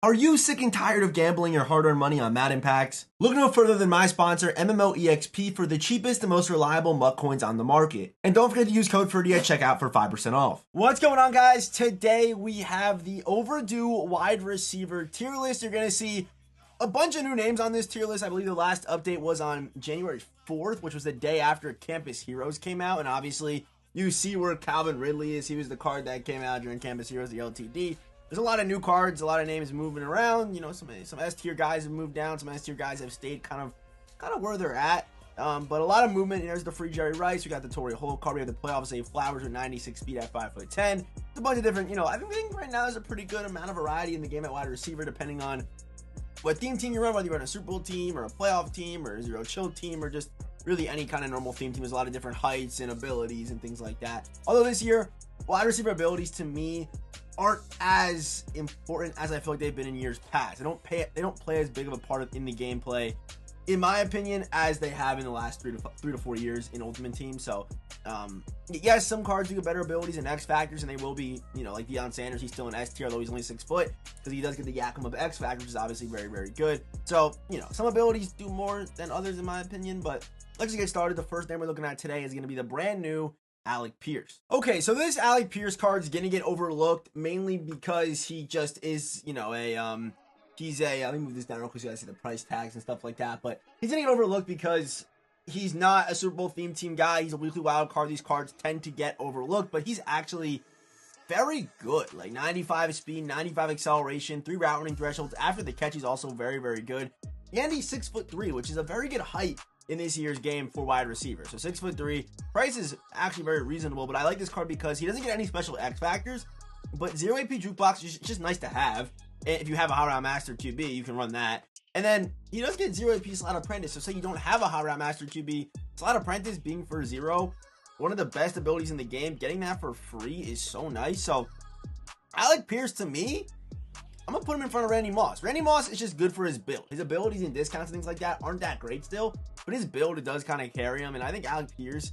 Are you sick and tired of gambling your hard-earned money on Madden packs? Look no further than my sponsor, MMOEXP, for the cheapest and most reliable MUT coins on the market. And don't forget to use code Ferdy at checkout for 5% off. What's going on, guys? Today we have the overdue wide receiver tier list. You're going to see a bunch of new names on this tier list. I believe the last update was on January 4th, which was the day after Campus Heroes came out. And obviously, you see where Calvin Ridley is. He was the card that came out during Campus Heroes, the LTD. There's a lot of new cards, a lot of names moving around. You know, some S tier guys have moved down, some S tier guys have stayed kind of where they're at. But a lot of movement. There's the free Jerry Rice. We got the Torrey Holt card. We have the playoff save Flowers with 96 speed at 5'10". There's a bunch of different. I think right now there's a pretty good amount of variety in the game at wide receiver, depending on what team you run, whether you run a Super Bowl team or a playoff team or a zero chill team or just really any kind of normal theme team. There's a lot of different heights and abilities and things like that. Although this year, wide receiver abilities to me aren't as important as I feel like they've been in years past. They don't play as big of a part in the gameplay, in my opinion, as they have in the last 3 to 4 years in Ultimate Team. So, yes, some cards do get better abilities and X factors, and they will be, like Deion Sanders. He's still an S tier, although he's only 6 foot, because he does get the Yakima of X factor, which is obviously very, very good. So, some abilities do more than others, in my opinion. But let's just get started. The first name we're looking at today is going to be the brand new Alec Pierce. Okay, so this Alec Pierce card is going to get overlooked mainly because he just is, let me move this down real quick so you guys see the price tags and stuff like that, but he's going to get overlooked because he's not a Super Bowl theme team guy. He's a weekly wild card. These cards tend to get overlooked, but he's actually very good. Like 95 speed, 95 acceleration, 3 route running thresholds. After the catch, he's also very, very good. And he's 6'3", which is a very good height in this year's game for wide receiver. So 6'3", price is actually very reasonable, but I like this card because he doesn't get any special X factors, but 0 AP jukebox is just nice to have. And if you have a high route master QB, you can run that. And then he does get 0 AP slot apprentice. So say you don't have a high route master QB, slot apprentice being for 0, one of the best abilities in the game, getting that for free is so nice. So Alec Pierce, to me, I'm going to put him in front of Randy Moss. Randy Moss is just good for his build. His abilities and discounts and things like that aren't that great still, but his build, it does kind of carry him. And I think Alec Pierce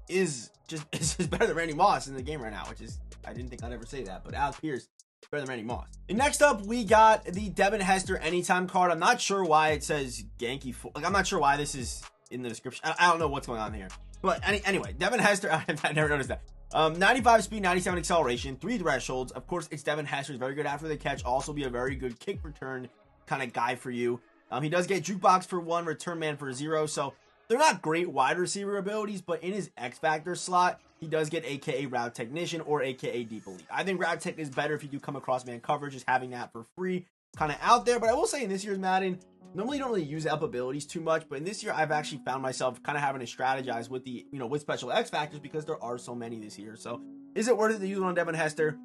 is just better than Randy Moss in the game right now, which is, I didn't think I'd ever say that, but Alec Pierce is better than Randy Moss. And next up, we got the Devon Hester Anytime card. I'm not sure why it says Yankee. I'm not sure why this is in the description. I don't know what's going on here. But anyway, Devon Hester, I never noticed that. 95 speed, 97 acceleration, 3 thresholds. Of course, it's Devon Hester. He's very good after the catch. Also be a very good kick return kind of guy for you. He does get jukebox for 1, return man for 0. So they're not great wide receiver abilities, but in his X factor slot, he does get AKA route technician or AKA deep elite. I think route tech is better if you do come across man coverage, just having that for free kind of out there. But I will say in this year's Madden, normally you don't really use up abilities too much, but in this year I've actually found myself kind of having to strategize with the, with special X factors because there are so many this year. So is it worth it to use one on Devon Hester?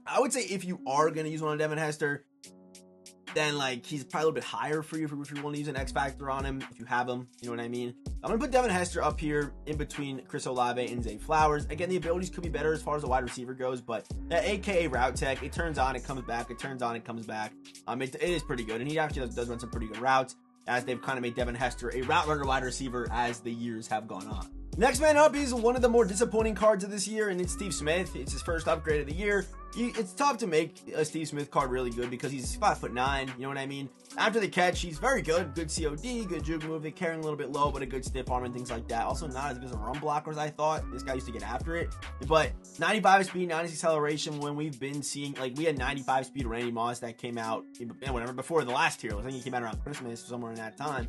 I would say if you are going to use one on Devon Hester, then like he's probably a little bit higher for you if you want to use an X factor on him, if you have him, you know what I mean? I'm going to put Devon Hester up here in between Chris Olave and Zay Flowers. Again, the abilities could be better as far as the wide receiver goes, but that AKA route tech, it turns on, it comes back, it turns on, it comes back. It is pretty good, and he actually does run some pretty good routes, as they've kind of made Devon Hester a route runner wide receiver as the years have gone on. Next man up is one of the more disappointing cards of this year, and it's Steve Smith. It's his first upgrade of the year. It's tough to make a Steve Smith card really good because he's 5'9", you know what I mean? After the catch, he's very good. Good COD, good juke move, carrying a little bit low, but a good stiff arm and things like that. Also not as good as a run blocker as I thought. This guy used to get after it. But 95 speed, 96 acceleration, when we've been seeing, like we had 95 speed Randy Moss that came out, whatever, before the last tier. I think he came out around Christmas, somewhere in that time.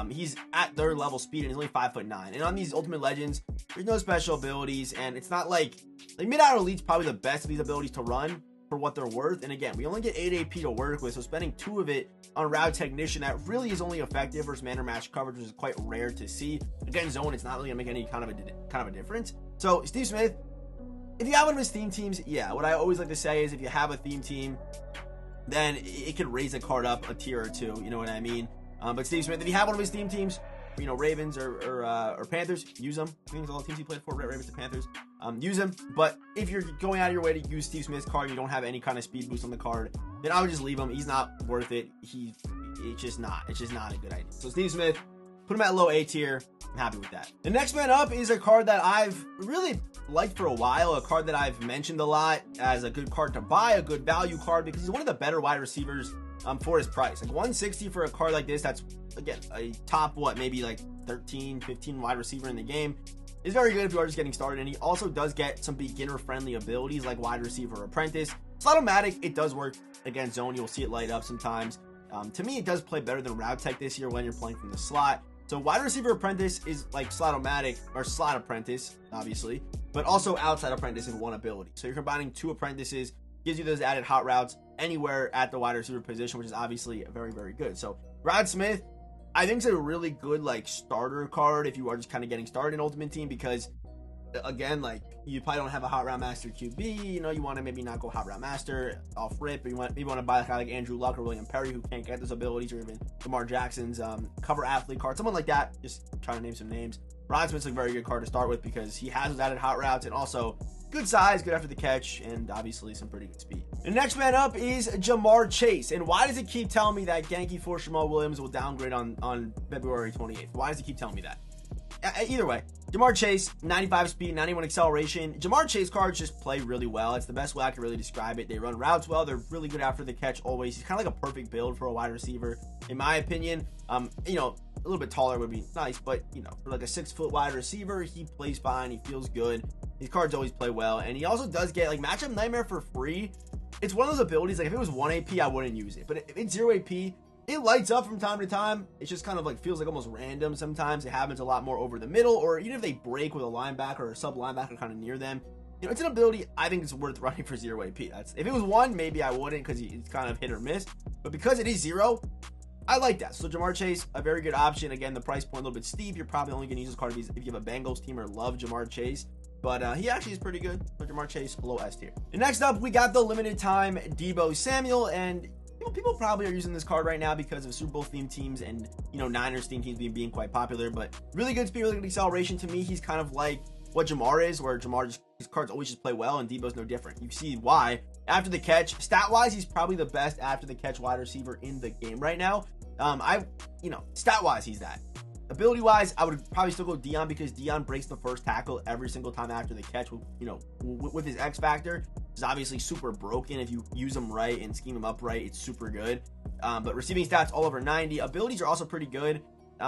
He's at 3rd level speed and he's only 5'9". And on these Ultimate Legends, there's no special abilities, and it's not like mid-out elite's probably the best of these abilities to run for what they're worth. And again, we only get 8 AP to work with, so spending 2 of it on route technician that really is only effective versus man or match coverage, which is quite rare to see. Again, zone, it's not really gonna make any kind of a difference. So Steve Smith, if you have one of his theme teams, yeah, what I always like to say is if you have a theme team, then it could raise a card up a tier or 2, you know what I mean? But Steve Smith, if you have one of his theme teams, Ravens or Panthers, use them. I think it's all the teams he played for, Ravens to Panthers. Use them. But if you're going out of your way to use Steve Smith's card, and you don't have any kind of speed boost on the card, then I would just leave him. He's not worth it. It's just not a good idea. So Steve Smith, put him at low A tier. I'm happy with that. The next man up is a card that I've really liked for a while, a card that I've mentioned a lot as a good card to buy, a good value card, because he's one of the better wide receivers for his price. Like 160 for a card like this, that's, again, a top, what, maybe like 13, 15 wide receiver in the game, is very good if you are just getting started. And he also does get some beginner-friendly abilities like wide receiver apprentice. Slot-o-matic, it does work against zone. You'll see it light up sometimes. To me, it does play better than route tech this year when you're playing from the slot. So wide receiver apprentice is like slot-o-matic, or slot apprentice, obviously, but also outside apprentice in one ability. So you're combining two apprentices, gives you those added hot routes anywhere at the wide receiver position, which is obviously very, very good. So Rod Smith, I think, is a really good like starter card if you are just kind of getting started in Ultimate Team, because again, like, you probably don't have a hot route master QB, you know, you want to maybe not go hot route master off rip, but you maybe want to buy a guy like Andrew Luck or William Perry who can't get those abilities, or even Lamar Jackson's cover athlete card, someone like that. Just trying to name some names. Rod Smith's a very good card to start with because he has those added hot routes and also good size, good after the catch, and obviously some pretty good speed. The next man up is Jamar Chase. And why does it keep telling me that Genki for Jamal Williams will downgrade on February 28th? Why does it keep telling me that? Either way, Jamar Chase, 95 speed, 91 acceleration. Jamar Chase cards just play really well. It's the best way I can really describe it. They run routes well. They're really good after the catch always. He's kind of like a perfect build for a wide receiver, in my opinion. You know, a little bit taller would be nice, but, you know, for like a 6-foot wide receiver, he plays fine. He feels good. These cards always play well. And he also does get, like, Matchup Nightmare for free. It's one of those abilities, like, if it was 1 AP, I wouldn't use it. But if it's 0 AP, it lights up from time to time. It just kind of like feels like almost random sometimes. It happens a lot more over the middle, or even if they break with a linebacker or a sub linebacker kind of near them. You know, it's an ability I think it's worth running for 0 AP. If it was 1, maybe I wouldn't, because it's kind of hit or miss. But because it is 0, I like that. So Jamar Chase, a very good option. Again, the price point a little bit steep. You're probably only going to use this card if you have a Bengals team or love Jamar Chase. But he actually is pretty good. So Jamar Chase, low S tier. And next up, we got the limited time Deebo Samuel. And people probably are using this card right now because of Super Bowl themed teams and, you know, Niners themed teams being quite popular. But really good speed, really good acceleration. To me, he's kind of like what Jamar is, where Jamar his cards always just play well, and Deebo's no different. You see why. After the catch, stat wise, he's probably the best after the catch wide receiver in the game right now. Stat wise, he's that. Ability wise, I would probably still go Dion, because Dion breaks the first tackle every single time after the catch. With his X factor, is obviously super broken. If you use him right and scheme him up right, it's super good. But receiving stats all over 90. Abilities are also pretty good.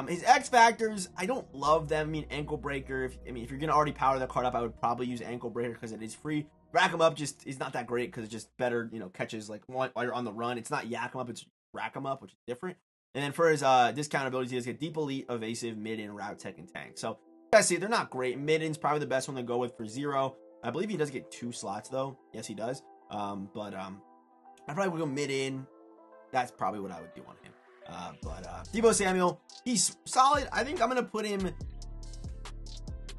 His X factors, I don't love them. I mean, ankle breaker. If you're gonna already power the card up, I would probably use ankle breaker because it is free. Rack him up just is not that great because it's just better, you know, catches like while you're on the run. It's not yak him up, it's rack him up, which is different. And then for his discount abilities, he does get deep elite, evasive, mid, and route tech and tank. So you guys see, they're not great. Midden's probably the best one to go with for 0. I believe he does get 2 slots though. Yes, he does. I probably would go mid in. That's probably what I would do on him. Deebo Samuel, he's solid. I think I'm gonna put him.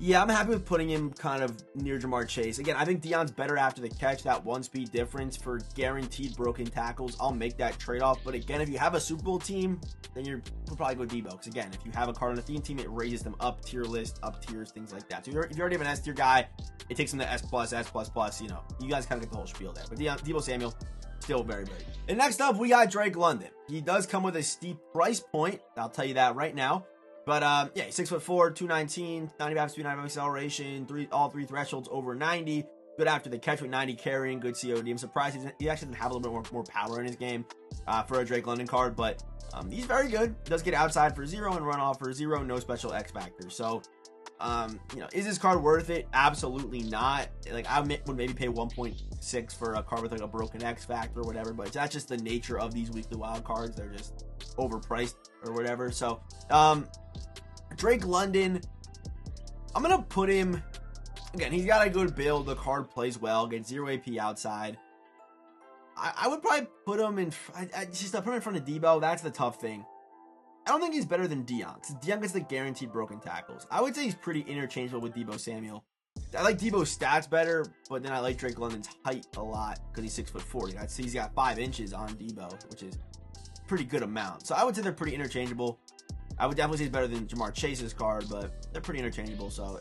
Yeah, I'm happy with putting him kind of near Jamar Chase. Again, I think Dion's better after the catch. That 1 speed difference for guaranteed broken tackles, I'll make that trade-off. But again, if you have a Super Bowl team, then you'll probably go Deebo. Because again, if you have a card on a theme team, it raises them up tier list, up tiers, things like that. So if you already have an S tier guy, it takes them to S+, S++, you know. You guys kind of get the whole spiel there. But Deebo Samuel, still very, very good. And next up, we got Drake London. He does come with a steep price point. I'll tell you that right now. But yeah, he's 6'4", 219, 95 speed, 95 acceleration, all three thresholds over 90. Good after the catch with 90 carrying, good COD. I'm surprised he actually doesn't have a little bit more power in his game for a Drake London card, but he's very good. Does get outside for 0 and run off for 0, no special X factor. So, is this card worth it? Absolutely not. Like, I would maybe pay 1.6 for a card with like a broken X factor or whatever, but that's just the nature of these weekly wild cards. They're just overpriced or whatever. So, Drake London, I'm going to put him, again, he's got a good build. The card plays well, gets 0 AP outside. I would probably put him in, I put him in front of Deebo. That's the tough thing. I don't think he's better than Dion, because Dion gets the guaranteed broken tackles. I would say he's pretty interchangeable with Deebo Samuel. I like Deebo's stats better, but then I like Drake London's height a lot, because he's 6'4". I'd say he's got 5 inches on Deebo, which is a pretty good amount. So I would say they're pretty interchangeable. I would definitely say it's better than Jamar Chase's card, but they're pretty interchangeable, so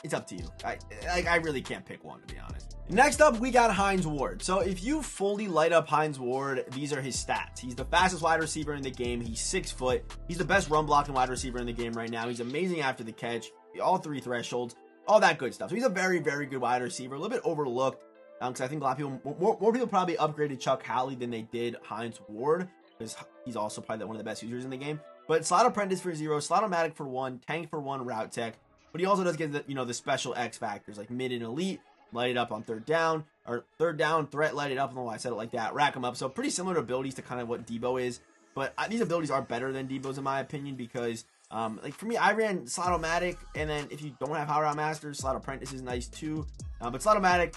it's up to you. I really can't pick one, to be honest. Next up, we got Hines Ward. So if you fully light up Hines Ward, these are his stats. He's the fastest wide receiver in the game. He's 6 foot. He's the best run blocking wide receiver in the game right now. He's amazing after the catch, all 3 thresholds, all that good stuff. So he's a very, very good wide receiver, a little bit overlooked. Because I think a lot of people, more people probably upgraded Chuck Howley than they did Hines Ward, because he's also probably one of the best users in the game. But Slot Apprentice for 0, Slot-O-Matic for 1, Tank for 1, Route Tech. But he also does get the, the special X factors like mid and elite, light it up on third down, or third down threat, light it up. I don't know why I said it like that. Rack him up. So pretty similar abilities to kind of what Deebo is. But these abilities are better than Deebo's in my opinion, because like for me, I ran Slot-O-Matic, and then if you don't have High Route Master, Slot Apprentice is nice too. But Slot-O-Matic,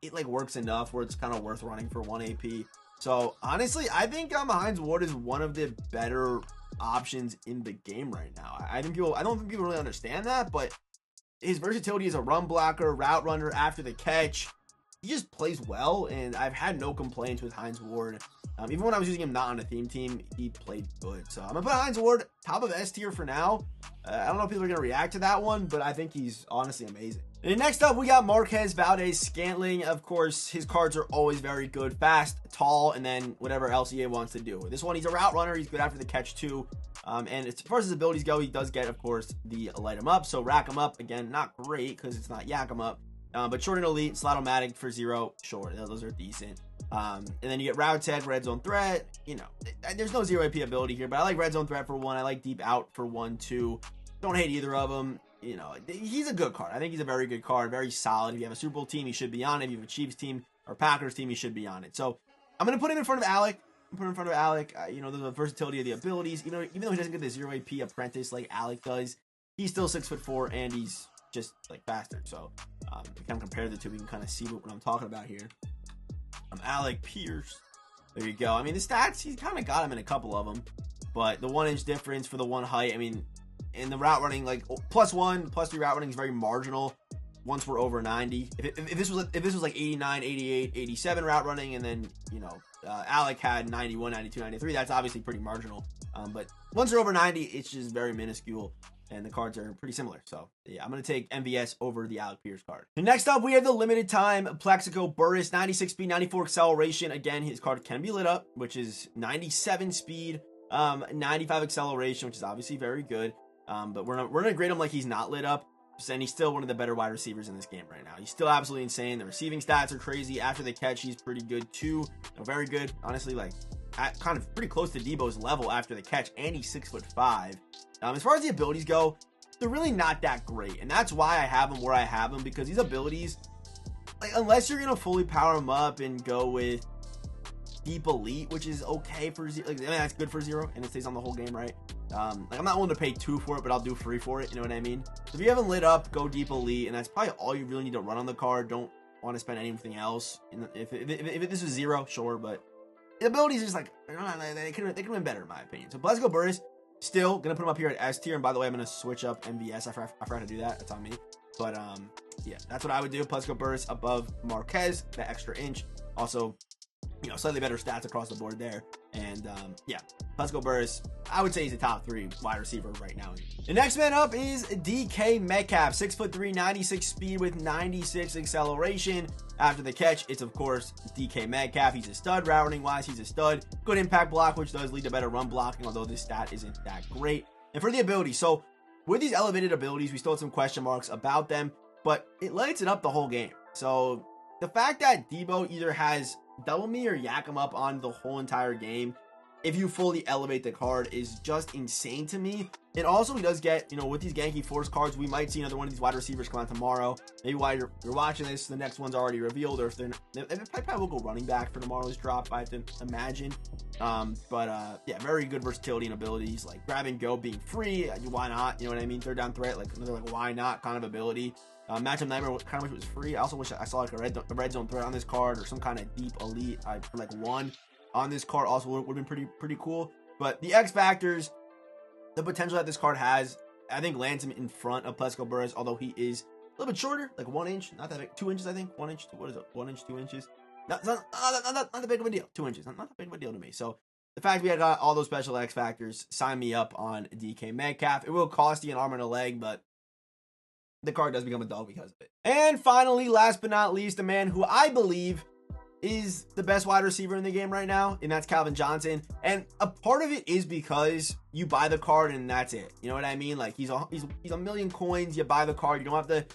it like works enough where it's kind of worth running for 1 AP. So honestly, I think Hines Ward is one of the better options in the game right now. I don't think people really understand that, but his versatility as a run blocker, route runner after the catch, he just plays well, and I've had no complaints with Hines Ward. Even when I was using him not on a theme team, he played good. So I'm gonna put Hines Ward top of S tier for now. I don't know if people are gonna react to that one, but I think he's honestly amazing. And next up, we got Marquez ValdesTechnical. Of course, his cards are always very good, fast, tall, and then whatever else EA wants to do. This one, he's a route runner. He's good after the catch too. And as far as his abilities go, he does get, of course, the light him up. So rack him up, again, not great because it's not yak him up. But short and elite, Slot-O-Matic for 0, sure, those are decent. And then you get Route Tech, Red Zone Threat. There's no 0 AP ability here, but I like Red Zone Threat for 1. I like Deep Out for 1, too. Don't hate either of them. He's a good card. I think he's a very good card, very solid. If you have a Super Bowl team, he should be on it. If you have a Chiefs team or Packers team, he should be on it. So I'm going to put him in front of Alec. There's the versatility of the abilities. Even though he doesn't get the 0 AP apprentice like Alec does, he's still 6'4", and he's just like faster. So if you kind of compare the two, we can kind of see what I'm talking about here. Alec Pierce. There you go. I mean, the stats, he's kind of got him in a couple of them, but the 1 inch difference for the 1 height, I mean, in the route running, like +1, +3 route running is very marginal once we're over 90. If this was like 89, 88, 87 route running, and then Alec had 91, 92, 93, that's obviously pretty marginal. But once you're over 90, it's just very minuscule, and the cards are pretty similar. So yeah, I'm gonna take MVS over the Alec Pierce card. And next up, we have the limited time Peko Burress, 96 speed, 94 acceleration. Again, his card can be lit up, which is 97 speed, 95 acceleration, which is obviously very good. But we're gonna grade him like he's not lit up, and he's still one of the better wide receivers in this game right now. He's still absolutely insane. The receiving stats are crazy. After the catch, he's pretty good too. Very good, honestly. Like kind of pretty close to Deebo's level after the catch, and he's 6'5". As far as the abilities go, they're really not that great, and that's why I have him where I have him, because these abilities, like, unless you're gonna fully power him up and go with Deep Elite, which is okay for 0, like, I mean, that's good for 0, and it stays on the whole game, right? Like, I'm not willing to pay 2 for it, but I'll do free for it, you know what I mean? So if you haven't lit up, go Deep Elite, and that's probably all you really need to run on the card. Don't want to spend anything else. If this was 0, sure, but the abilities is like, they could have been better in my opinion. So Peko Burress, still gonna put him up here at S tier, and by the way, I'm gonna switch up MVS. I forgot to do that. That's on me. But yeah, that's what I would do. Peko Burress above Marquez, that extra inch. Also, slightly better stats across the board there. And yeah, Peko Burress, I would say he's a top 3 wide receiver right now. The next man up is DK Metcalf, 6'3", 96 speed with 96 acceleration. After the catch, it's of course DK Metcalf. He's a stud. Route running wise, he's a stud. Good impact block, which does lead to better run blocking, although this stat isn't that great. And for the ability, so with these elevated abilities, we still have some question marks about them, but it lights it up the whole game. So the fact that Deebo either has double me or yak him up on the whole entire game, if you fully elevate the card, is just insane to me. And also, he does get, with these Ganky Force cards, we might see another one of these wide receivers come out tomorrow. Maybe while you're watching this, the next one's already revealed, or if they probably will go running back for tomorrow's drop, I have to imagine. Yeah, very good versatility and abilities, like grab and go, being free. Why not? You know what I mean? Third down threat, like another why not kind of ability. Matchup Nightmare, kind of wish it was free. I also wish I saw like a red zone threat on this card, or some kind of deep elite for like 1 on this card. Also would have been pretty cool. But the X factors, the potential that this card has, I think lands him in front of Peko Burress, although he is a little bit shorter, like 1 inch, not that big, 2 inches, I think. 1 inch, what is it? 1 inch, 2 inches. Not that big of a deal. 2 inches, not that big of a deal to me. So the fact we had got all those special X factors, sign me up on DK Metcalf. It will cost you an arm and a leg, but the card does become a dog because of it. And finally, last but not least, the man who I believe is the best wide receiver in the game right now, and that's Calvin Johnson. And a part of it is because you buy the card and that's it. You know what I mean? Like, he's a million coins. You buy the card. You don't have to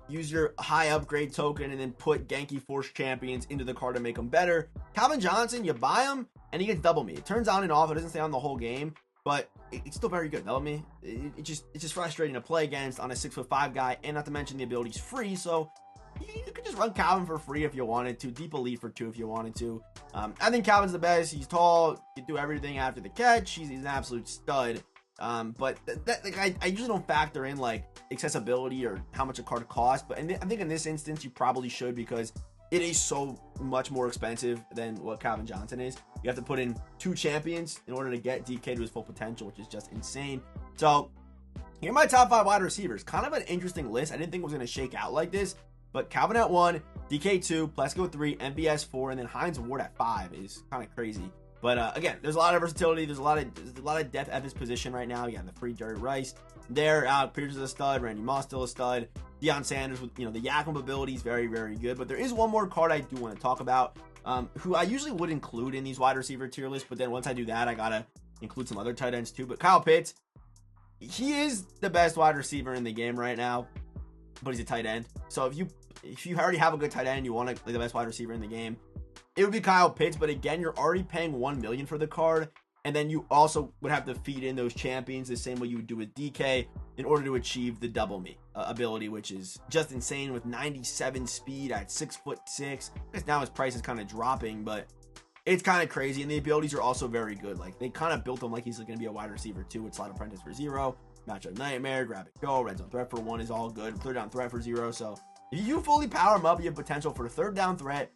use your high upgrade token and then put Genki Force champions into the card to make them better. Calvin Johnson, you buy him and he gets double me. It turns on and off. It doesn't stay on the whole game, but it's still very good. Double me. It's just frustrating to play against on a 6'5" guy, and not to mention the ability's free. So you could just run Calvin for free if you wanted to. Deep Elite for 2 if you wanted to. I think Calvin's the best. He's tall. He can do everything after the catch. He's an absolute stud. But I usually don't factor in like accessibility or how much a card costs. But I think in this instance, you probably should, because it is so much more expensive than what Calvin Johnson is. You have to put in 2 champions in order to get DK to his full potential, which is just insane. So here are my top 5 wide receivers. Kind of an interesting list. I didn't think it was going to shake out like this. But Calvin at 1, DK 2, Plesko 3, MVS 4, and then Hines Ward at 5 is kind of crazy. But again, there's a lot of versatility. There's a lot of depth at this position right now. You got the free Jerry Rice there. Alec Pierce is a stud. Randy Moss still a stud. Deion Sanders with the Yakum ability is very, very good. But there is one more card I do want to talk about, who I usually would include in these wide receiver tier lists. But then once I do that, I gotta include some other tight ends too. But Kyle Pitts, he is the best wide receiver in the game right now, but he's a tight end. So if you already have a good tight end, you want to play the best wide receiver in the game, it would be Kyle Pitts. But again, you're already paying $1 million for the card, and then you also would have to feed in those champions the same way you would do with DK in order to achieve the double me ability, which is just insane with 97 speed at 6'6". I guess now his price is kind of dropping, but it's kind of crazy. And the abilities are also very good. Like, they kind of built him like he's going to be a wide receiver too, with Slot Apprentice for 0, Matchup Nightmare, Grab It Go, Red Zone Threat for 1 is all good, Third Down Threat for 0. So if you fully power him up, you have potential for a third down threat.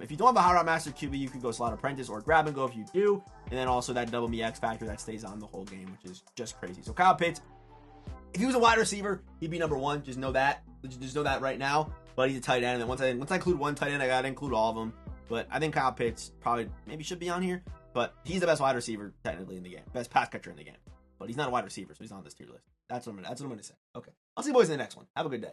If you don't have a High Route Master QB, you could go Slot Apprentice or Grab and Go if you do. And then also that double me X factor that stays on the whole game, which is just crazy. So Kyle Pitts, if he was a wide receiver, he'd be number 1. Just know that. Just know that right now. But he's a tight end. And then once I include one tight end, I gotta include all of them. But I think Kyle Pitts maybe should be on here. But he's the best wide receiver technically in the game. Best pass catcher in the game. But he's not a wide receiver, so he's not on this tier list. That's what I'm gonna say. Okay. I'll see you boys in the next one. Have a good day.